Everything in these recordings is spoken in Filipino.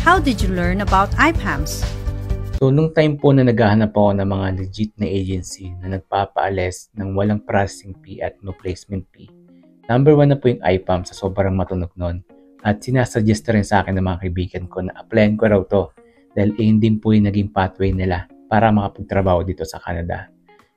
How did you learn about IPAMS? So, nung time po na naghahanap ako ng mga legit na agency na nagpapaalis ng walang processing fee at no placement fee, number 1 na po yung IPAMS sa sobrang matunog nun. At sinasuggest rin sa akin ng mga kaibigan ko na applyan ko raw to dahil yun din po yung naging pathway nila para makapagtrabaho dito sa Canada.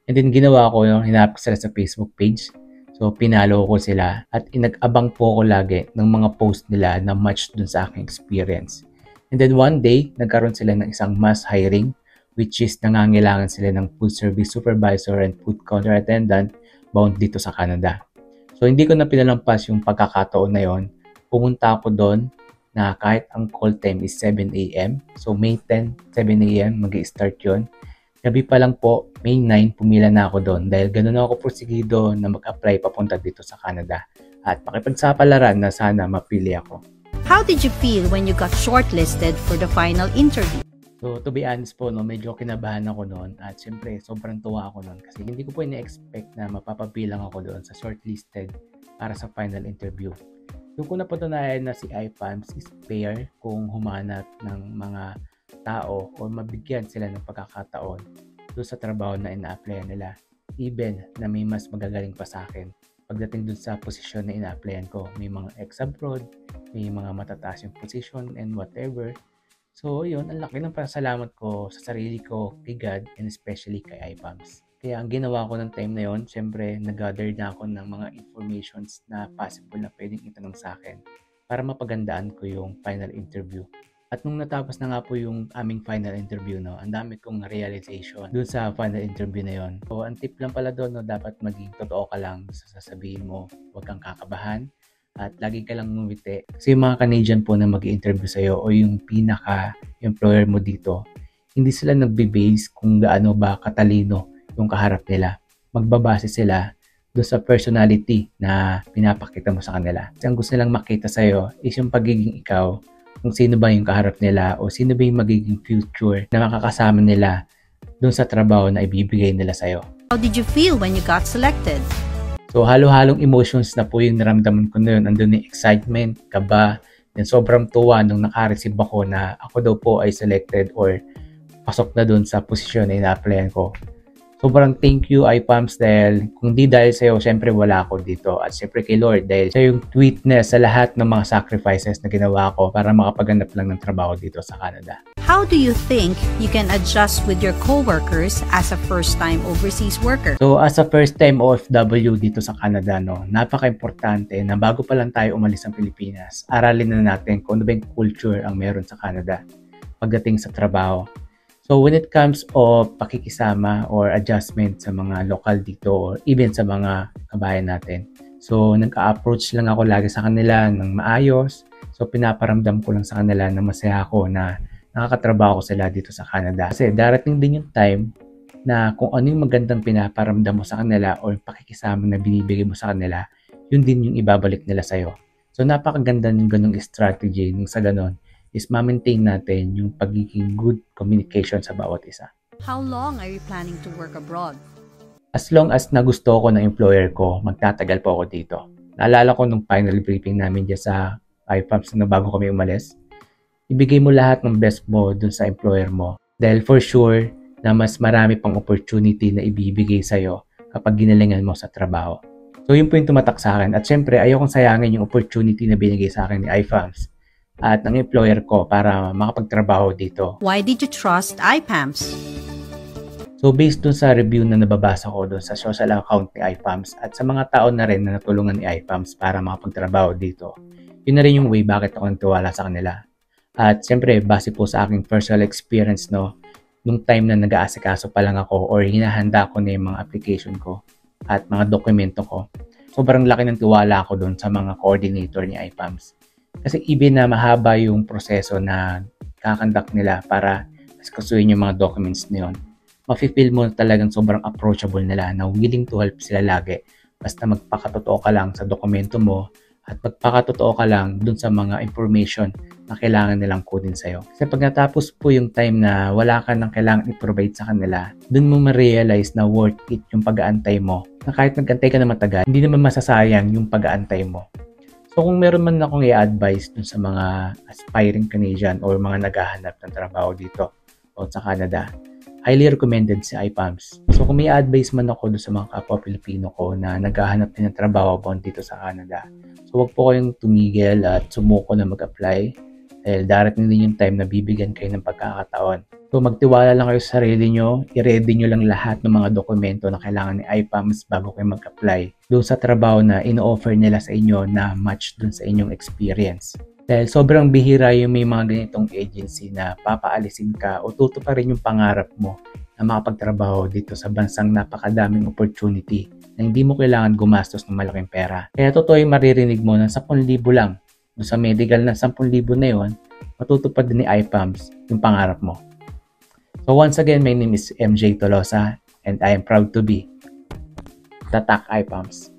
And then ginawa ko yung hinap ko sila sa Facebook page. So, pinalo ko sila at inag-abang po ako lagi ng mga post nila na match dun sa aking experience. And then one day, nagkaroon sila ng isang mass hiring which is nangangailangan sila ng food service supervisor and food counter attendant bound dito sa Canada. So, hindi ko na pinalampas yung pagkakataon na yon. Pumunta ako doon na kahit ang call time is 7 a.m. So, May 10, 7 a.m. mag-i-start yun. Gabi pa lang po, May 9, pumila na ako doon dahil ganun ako porsigido na mag-apply papunta dito sa Canada at makipagsapalaran na sana mapili ako. How did you feel when you got shortlisted for the final interview? So, to be honest po, medyo kinabahan ako noon at syempre sobrang tuwa ako noon kasi hindi ko po ina-expect na mapapabilang ako doon sa shortlisted para sa final interview. Doon ko napatunayan na si IPAMS is fair kung humanap ng mga tao o mabigyan sila ng pagkakataon doon sa trabaho na ina-applyan nila. Even na may mas magagaling pa sa akin. Pagdating doon sa posisyon na ina-applyan ko, may mga ex-abroad, may mga matataas yung position and whatever. So yun, ang laki ng pasalamat ko sa sarili ko, kay God, and especially kay IPAMS. Kaya ang ginawa ko ng time na yun, syempre nag-gather na ako ng mga informations na possible na pwedeng itanong sa akin para mapagandaan ko yung final interview. At nung natapos na nga po yung aming final interview, ang dami kong realization dun sa final interview na yon. So, ang tip lang pala doon, dapat maging totoo ka lang sa sasabihin mo, huwag kang kakabahan, at lagi ka lang ngumiti. Kasi yung mga Canadian po na mag-i-interview sa'yo o yung pinaka-employer mo dito, hindi sila nagbe-base kung gaano ba katalino yung kaharap nila. Magbabase sila doon sa personality na pinapakita mo sa kanila. Kasi ang gusto nilang makita sa'yo is yung pagiging ikaw, kung sino ba yung kaharap nila o sino ba yung magiging future na makakasama nila dun sa trabaho na ibibigay nila sa'yo. How did you feel when you got selected? So, halo-halong emotions na po yung naramdaman ko na yun. Andun yung excitement, kaba, and sobrang tuwa nung naka-receive ako na ako daw po ay selected or pasok na dun sa posisyon na ina-applyan ko. Sobrang thank you IPAMS dahil kung di dahil sa'yo, syempre wala ako dito. At syempre kay Lord dahil siya yung witness sa lahat ng mga sacrifices na ginawa ko para makapaganap lang ng trabaho dito sa Canada. How do you think you can adjust with your co-workers as a first-time overseas worker? So as a first-time OFW dito sa Canada, napaka-importante na bago pa lang tayo umalis ng Pilipinas, aralin na natin kung ano ba yung culture ang meron sa Canada pagdating sa trabaho. So when it comes of pakikisama or adjustment sa mga local dito or even sa mga kabayan natin. So nagka-approach lang ako lagi sa kanila ng maayos. So pinaparamdam ko lang sa kanila na masaya ako na nakakatrabaho ko sila dito sa Canada. Kasi darating din yung time na kung ano yung magandang pinaparamdam mo sa kanila or pakikisama na binibigay mo sa kanila, yun din yung ibabalik nila sa'yo. So napakaganda ng ganung strategy nung sa ganon is ma-maintain natin yung pagiging good communication sa bawat isa. How long are you planning to work abroad? As long as nagusto ko ng employer ko, magtatagal po ako dito. Naalala ko nung final briefing namin dyan sa IPAMS na bago kami umalis, ibigay mo lahat ng best mo dun sa employer mo. Dahil for sure na mas marami pang opportunity na ibibigay sa'yo kapag ginalingan mo sa trabaho. So yun po yung tumatak sa akin. At syempre, ayokong sayangin yung opportunity na binigay sa akin ni IPAMS at ng employer ko para makapagtrabaho dito. Why did you trust IPAMS? So based dun sa review na nababasa ko dun sa social account ni IPAMS at sa mga tao na rin na natulungan ni IPAMS para makapagtrabaho dito, yun na rin yung way bakit ako nagtiwala sa kanila. At siyempre, base po sa aking personal experience, nung time na nag-aasikaso pa lang ako or hinahanda ko na yung mga application ko at mga dokumento ko, sobrang laki ng tiwala ko dun sa mga coordinator ni IPAMS. Kasi even na mahaba yung proseso na kakandak nila para asikasuhin yung mga documents na yun, mafe-feel mo talagang sobrang approachable nila na willing to help sila lagi. Basta magpakatotoo ka lang sa dokumento mo at magpakatotoo ka lang dun sa mga information na kailangan nilang kunin sa'yo. Kasi pag natapos po yung time na wala ka nang kailangan i-provide sa kanila, dun mo ma-realize na worth it yung pag-aantay mo. Na kahit nag-antay ka na matagal, hindi naman masasayang yung pag-aantay mo. So kung meron man akong i-advise dun sa mga aspiring Canadian or mga naghahanap ng trabaho dito o sa Canada, highly recommended si iPAMS. So kung may advice man ako dun sa mga kapwa Pilipino ko na naghahanap din ng trabaho dito sa Canada, so wag po kayong tumigil at sumuko na mag-apply dahil darating din yung time na bibigyan kayo ng pagkakataon. So magtiwala lang kayo sa sarili nyo, i-ready nyo lang lahat ng mga dokumento na kailangan ni iPAMS bago kayo mag-apply doon sa trabaho na ino-offer nila sa inyo na match doon sa inyong experience. Dahil sobrang bihira yung may mga ganitong agency na papaalisin ka o tutuparin yung pangarap mo na makapagtrabaho dito sa bansang napakadaming opportunity na hindi mo kailangan gumastos ng malaking pera. Kaya totoo yung maririnig mo na 10,000 lang doon sa medical na 10,000 na yun, matutupad din ni iPAMS yung pangarap mo. So once again, my name is MJ Tolosa and I am proud to be the TAC iPAMS.